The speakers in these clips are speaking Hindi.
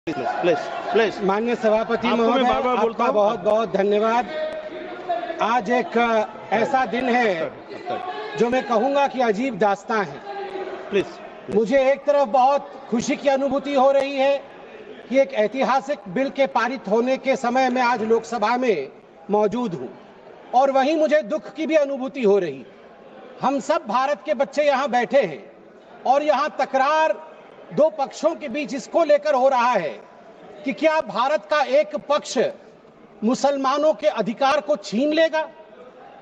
प्लीज माननीय सभापति महोदय, आपका बहुत बहुत धन्यवाद। आज एक ऐसा दिन है जो मैं कहूंगा कि अजीब दास्तां है। प्लीज मुझे एक तरफ बहुत खुशी की अनुभूति हो रही है कि एक ऐतिहासिक बिल के पारित होने के समय में आज लोकसभा में मौजूद हूं, और वहीं मुझे दुख की भी अनुभूति हो रही। हम सब भारत के बच्चे यहाँ बैठे हैं और यहाँ तकरार दो पक्षों के बीच इसको लेकर हो रहा है कि क्या भारत का एक पक्ष मुसलमानों के अधिकार को छीन लेगा,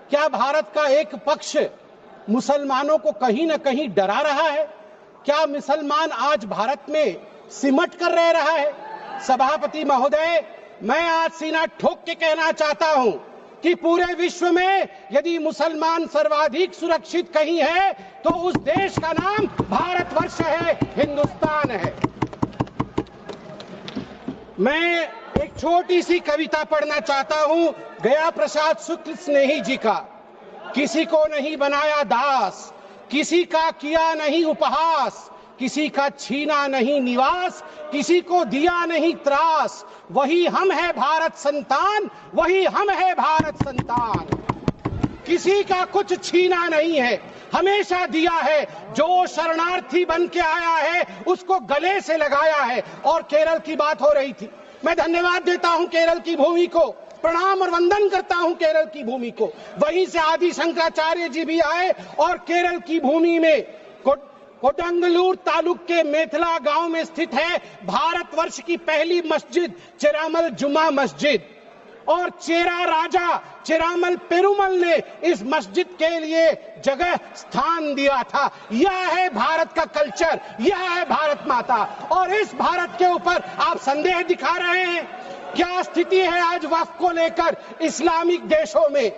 क्या भारत का एक पक्ष मुसलमानों को कहीं न कहीं डरा रहा है, क्या मुसलमान आज भारत में सिमट कर रह रहा है। सभापति महोदय, मैं आज सीना ठोक के कहना चाहता हूं कि पूरे विश्व में यदि मुसलमान सर्वाधिक सुरक्षित कहीं है तो उस देश का नाम भारतवर्ष है, हिंदुस्तान है। मैं एक छोटी सी कविता पढ़ना चाहता हूं गया प्रसाद शुक्ल स्नेही जी का। किसी को नहीं बनाया दास, किसी का किया नहीं उपहास, किसी का छीना नहीं निवास, किसी को दिया नहीं त्रास, वही हम है भारत संतान, वही हम है भारत संतान। किसी का कुछ छीना नहीं है, हमेशा दिया है। जो शरणार्थी बन के आया है उसको गले से लगाया है। और केरल की बात हो रही थी, मैं धन्यवाद देता हूं केरल की भूमि को, प्रणाम और वंदन करता हूं केरल की भूमि को। वहीं से आदि शंकराचार्य जी भी आए और केरल की भूमि में कोडंगलूर तालुक के मेथला गांव में स्थित है भारतवर्ष की पहली मस्जिद चेरामल जुमा मस्जिद। और चेरा राजा चेरामल पेरुमल ने इस मस्जिद के लिए जगह स्थान दिया था। यह है भारत का कल्चर, यह है भारत माता। और इस भारत के ऊपर आप संदेह दिखा रहे हैं। क्या स्थिति है आज वक्फ को लेकर इस्लामिक देशों में?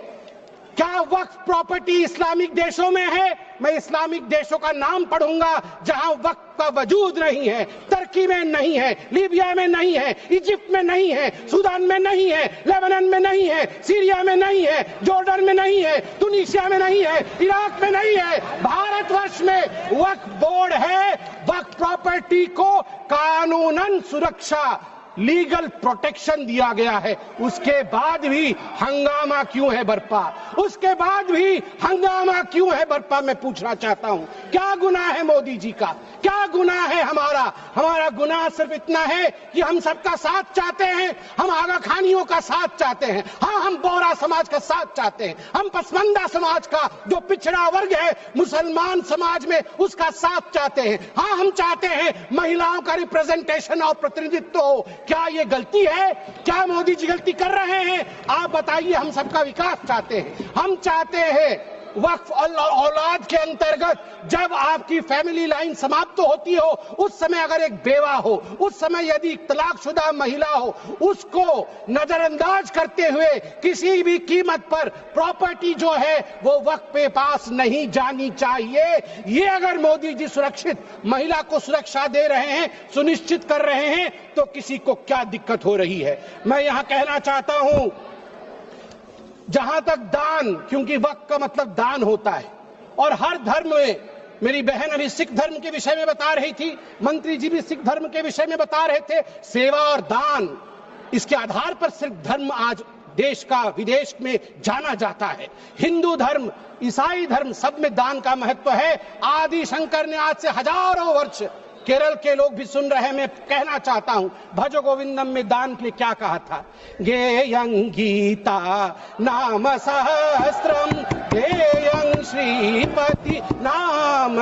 क्या वक्फ प्रॉपर्टी इस्लामिक देशों में है? मैं इस्लामिक देशों का नाम पढ़ूंगा जहां वक्फ का वजूद नहीं है। तुर्की में नहीं है, लीबिया में नहीं है, इजिप्ट में नहीं है, सूडान में नहीं है, लेबनान में नहीं है, सीरिया में नहीं है, जॉर्डन में नहीं है, तुनीसिया में नहीं है, इराक में नहीं है। भारतवर्ष में वक्फ बोर्ड है। वक्फ प्रॉपर्टी को कानूनन सुरक्षा, लीगल प्रोटेक्शन दिया गया है। उसके बाद भी हंगामा क्यों है बरपा? उसके बाद भी हंगामा क्यों है बरपा? मैं पूछना चाहता हूं, क्या गुनाह है मोदी जी का? क्या गुनाह है हमारा? हमारा गुनाह सिर्फ इतना है कि हम सबका साथ चाहते हैं, हम आगा खानियों का साथ चाहते हैं, हाँ हम बोहरा समाज का साथ चाहते हैं, हम पसमानदा समाज का जो पिछड़ा वर्ग है मुसलमान समाज में उसका साथ चाहते हैं, हाँ हम चाहते हैं महिलाओं का रिप्रेजेंटेशन और प्रतिनिधित्व हो। क्या ये गलती है? क्या मोदी जी गलती कर रहे हैं? आप बताइए। हम सबका विकास चाहते हैं, हम चाहते हैं वक्फ औलाद के अंतर्गत जब आपकी फैमिली लाइन समाप्त होती हो उस समय अगर एक बेवा हो, उस समय यदि तलाकशुदा महिला हो, उसको नजरअंदाज करते हुए किसी भी कीमत पर प्रॉपर्टी जो है वो वक्फ पे पास नहीं जानी चाहिए। ये अगर मोदी जी सुरक्षित महिला को सुरक्षा दे रहे हैं, सुनिश्चित कर रहे हैं, तो किसी को क्या दिक्कत हो रही है? मैं यहां कहना चाहता हूं, जहां तक दान, क्योंकि वक्फ का मतलब दान होता है और हर धर्म में, मेरी बहन अभी सिख धर्म के विषय में बता रही थी, मंत्री जी भी सिख धर्म के विषय में बता रहे थे, सेवा और दान, इसके आधार पर सिर्फ धर्म आज देश का विदेश में जाना जाता है। हिंदू धर्म, ईसाई धर्म, सब में दान का महत्व है। आदि शंकर ने आज से हजारों वर्ष, केरल के लोग भी सुन रहे हैं, मैं कहना चाहता हूं, भज गोविंदम में दान के लिए क्या कहा था? गेयं गीता नाम सहस्त्रम गेयं श्रीपति नाम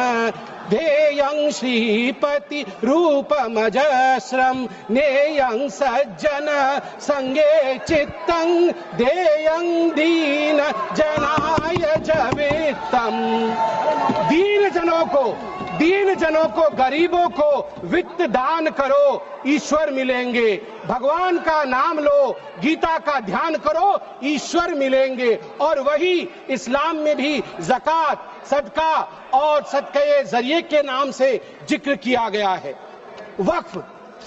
ध्येयं श्रीपति रूपमजस्रम नेयं सज्जन संगे चित्तं देयं दीन जनाय जवित्तम। दीन जनों को, गरीबों को वित्त दान करो, ईश्वर मिलेंगे। भगवान का नाम लो, गीता का ध्यान करो, ईश्वर मिलेंगे। और वही इस्लाम में भी ज़कात, सदका और सदक़े जरिए के नाम से जिक्र किया गया है। वक्फ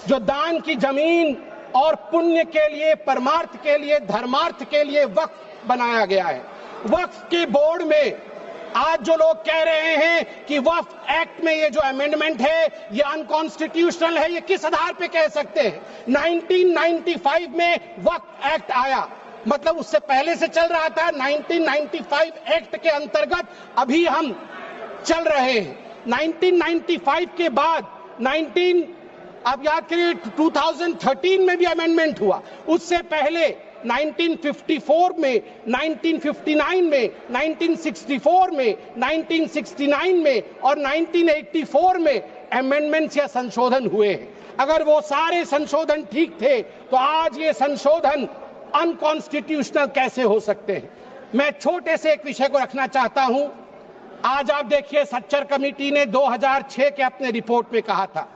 जो दान की जमीन और पुण्य के लिए, परमार्थ के लिए, धर्मार्थ के लिए वक्फ बनाया गया है। वक्फ के बोर्ड में आज जो लोग कह रहे हैं कि वक्फ एक्ट में ये जो अमेंडमेंट है ये अनकॉन्स्टिट्यूशनल है, ये किस आधार पे कह सकते हैं? 1995 में वक्फ एक्ट आया, मतलब उससे पहले से चल रहा था। 1995 एक्ट के अंतर्गत अभी हम चल रहे हैं। 1995 के बाद अब याद करिए 2013 में भी अमेंडमेंट हुआ। उससे पहले 1954 में, 1959 में, 1964 में, 1969 में और 1984 में अमेंडमेंट्स या संशोधन हुए हैं। अगर वो सारे संशोधन ठीक थे तो आज ये संशोधन अनकॉन्स्टिट्यूशनल कैसे हो सकते हैं? मैं छोटे से एक विषय को रखना चाहता हूं। आज आप देखिए, सच्चर कमेटी ने 2006 के अपने रिपोर्ट में कहा था,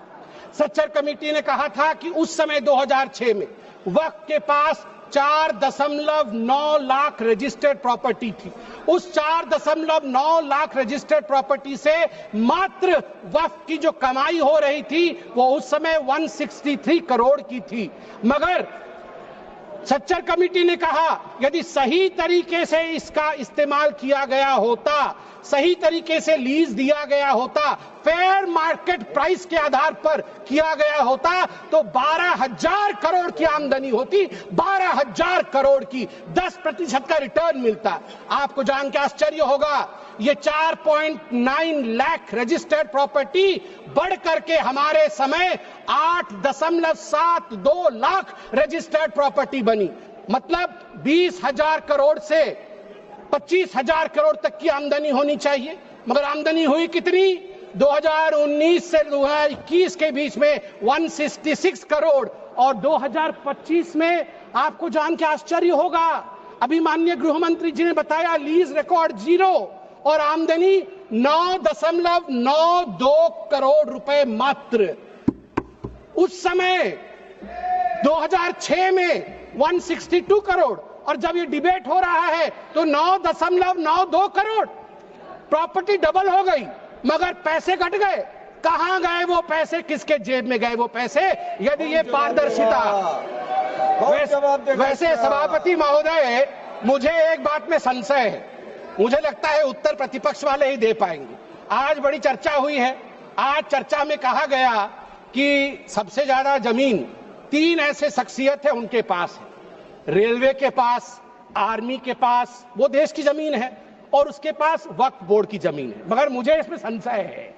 सच्चर कमेटी ने कहा था कि उस समय 2006 में वक्फ के पास 4.9 लाख रजिस्टर्ड प्रॉपर्टी थी। उस 4.9 लाख रजिस्टर्ड प्रॉपर्टी से मात्र वक्फ की जो कमाई हो रही थी वो उस समय 163 करोड़ की थी। मगर सच्चर कमेटी ने कहा यदि सही तरीके से इसका इस्तेमाल किया गया होता, सही तरीके से लीज दिया गया होता, फेयर मार्केट प्राइस के आधार पर किया गया होता तो 12,000 करोड़ की आमदनी होती, 12,000 करोड़ की, 10% का रिटर्न मिलता। आपको जान के आश्चर्य होगा, ये 4.9 लाख रजिस्टर्ड प्रॉपर्टी बढ़ करके हमारे समय 8.72 लाख रजिस्टर्ड प्रॉपर्टी बनी। मतलब 20,000 करोड़ से 25,000 करोड़ तक की आमदनी होनी चाहिए, मगर आमदनी हुई कितनी? 2019 से 2021 के बीच में 166 करोड़ और 2025 में आपको जान के आश्चर्य होगा, अभी माननीय गृह मंत्री जी ने बताया लीज रिकॉर्ड 0 और आमदनी 9.92 करोड़ रुपए मात्र। उस समय 2006 में 162 करोड़ और जब ये डिबेट हो रहा है तो 9.92 करोड़। प्रॉपर्टी डबल हो गई मगर पैसे घट गए। कहां गए वो पैसे, किसके जेब में गए वो पैसे? यदि ये पारदर्शिता। वैसे सभापति महोदय, मुझे एक बात में संशय है, मुझे लगता है उत्तर प्रतिपक्ष वाले ही दे पाएंगे। आज बड़ी चर्चा हुई है, आज चर्चा में कहा गया कि सबसे ज्यादा जमीन 3 ऐसे शख्सियत है उनके पास है, रेलवे के पास, आर्मी के पास, वो देश की जमीन है, और उसके पास वक्फ बोर्ड की जमीन है। मगर मुझे इसमें संशय है,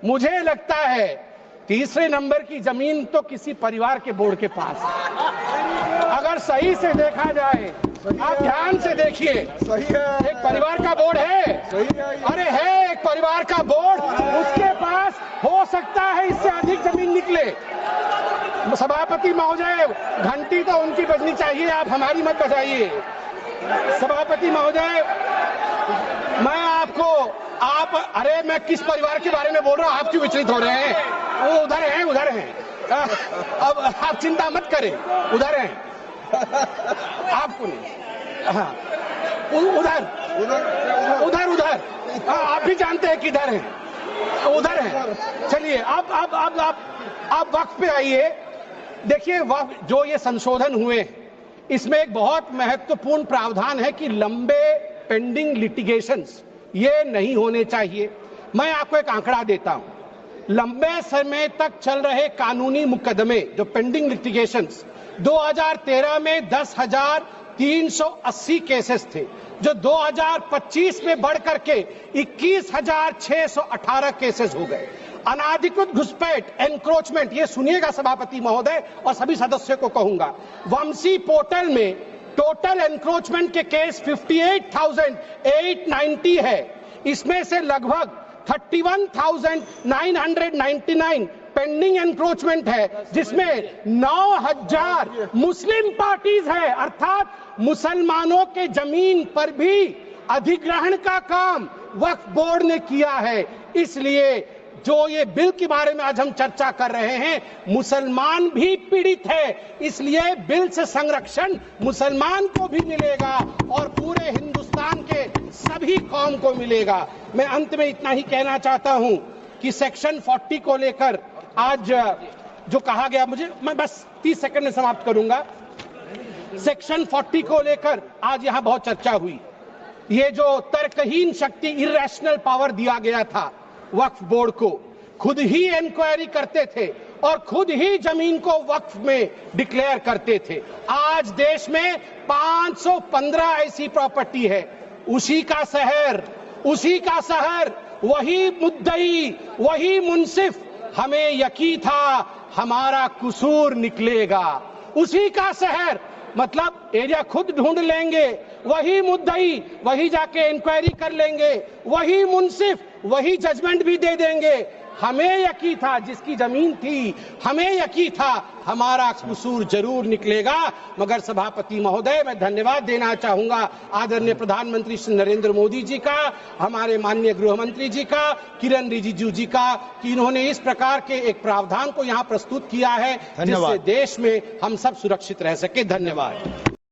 मुझे लगता है तीसरे नंबर की जमीन तो किसी परिवार के बोर्ड के पास है। अगर सही से देखा जाए, आप ध्यान से देखिए, एक परिवार का बोर्ड है, अरे है एक परिवार का बोर्ड, उसके पास हो सकता है इससे अधिक जमीन निकले। सभापति महोदय, घंटी तो उनकी बजनी चाहिए, आप हमारी मत बजाइए। सभापति महोदय, मैं आपको अरे मैं किस परिवार के बारे में बोल रहा हूं, आप क्यों विचलित हो रहे हैं? वो उधर हैं, उधर हैं। अब आप चिंता मत करें, उधर हैं, आपको नहीं। हाँ, उधर उधर उधर आप भी जानते हैं किधर हैं, उधर हैं। चलिए आप वक्त पे आइए। देखिए, जो ये संशोधन हुए इसमें एक बहुत महत्वपूर्ण प्रावधान है कि लंबे पेंडिंग लिटिगेशंस ये नहीं होने चाहिए। मैं आपको एक आंकड़ा देता हूं, लंबे समय तक चल रहे कानूनी मुकदमे जो पेंडिंग लिटिगेशंस 2013 में 10,380 केसेस थे, जो 2025 में बढ़ करके 21,618 केसेस हो गए। अनाधिकृत घुसपैठ, एनक्रोचमेंट, ये सुनिएगा सभापति महोदय और सभी सदस्यों को कहूंगा, वंशी पोर्टल में टोटल एनक्रोचमेंट के केस 58,890 है। इसमें से लगभग 31,999 पेंडिंग एनक्रोचमेंट है, जिसमें 9,000 मुस्लिम पार्टीज है, अर्थात मुसलमानों के जमीन पर भी अधिग्रहण का काम वक्फ बोर्ड ने किया है। इसलिए जो ये बिल के बारे में आज हम चर्चा कर रहे हैं, मुसलमान भी पीड़ित है, इसलिए बिल से संरक्षण मुसलमान को भी मिलेगा और पूरे हिंदुस्तान के सभी कौम को मिलेगा। मैं अंत में इतना ही कहना चाहता हूं कि सेक्शन 40 को लेकर आज जो कहा गया, मैं बस 30 सेकंड में समाप्त करूंगा। सेक्शन 40 को लेकर आज यहां बहुत चर्चा हुई। ये जो तर्कहीन शक्ति, इरेशनल पावर दिया गया था वक्फ बोर्ड को, खुद ही इंक्वायरी करते थे और खुद ही जमीन को वक्फ में डिक्लेयर करते थे। आज देश में 515 ऐसी प्रॉपर्टी है, उसी का शहर, वही मुद्दई, वही मुंसिफ। हमें यकीन था हमारा कसूर निकलेगा। उसी का शहर, मतलब एरिया खुद ढूंढ लेंगे, वही मुद्दई, वही जाके इंक्वायरी कर लेंगे, वही मुंसिफ, वही जजमेंट भी दे देंगे। हमें यकीन था, जिसकी जमीन थी, हमें यकीन था हमारा कसूर जरूर निकलेगा। मगर सभापति महोदय, मैं धन्यवाद देना चाहूंगा आदरणीय प्रधानमंत्री श्री नरेंद्र मोदी जी का, हमारे माननीय गृह मंत्री जी का, किरण रिजिजू जी का, कि इन्होंने इस प्रकार के एक प्रावधान को यहाँ प्रस्तुत किया है जिससे देश में हम सब सुरक्षित रह सके। धन्यवाद।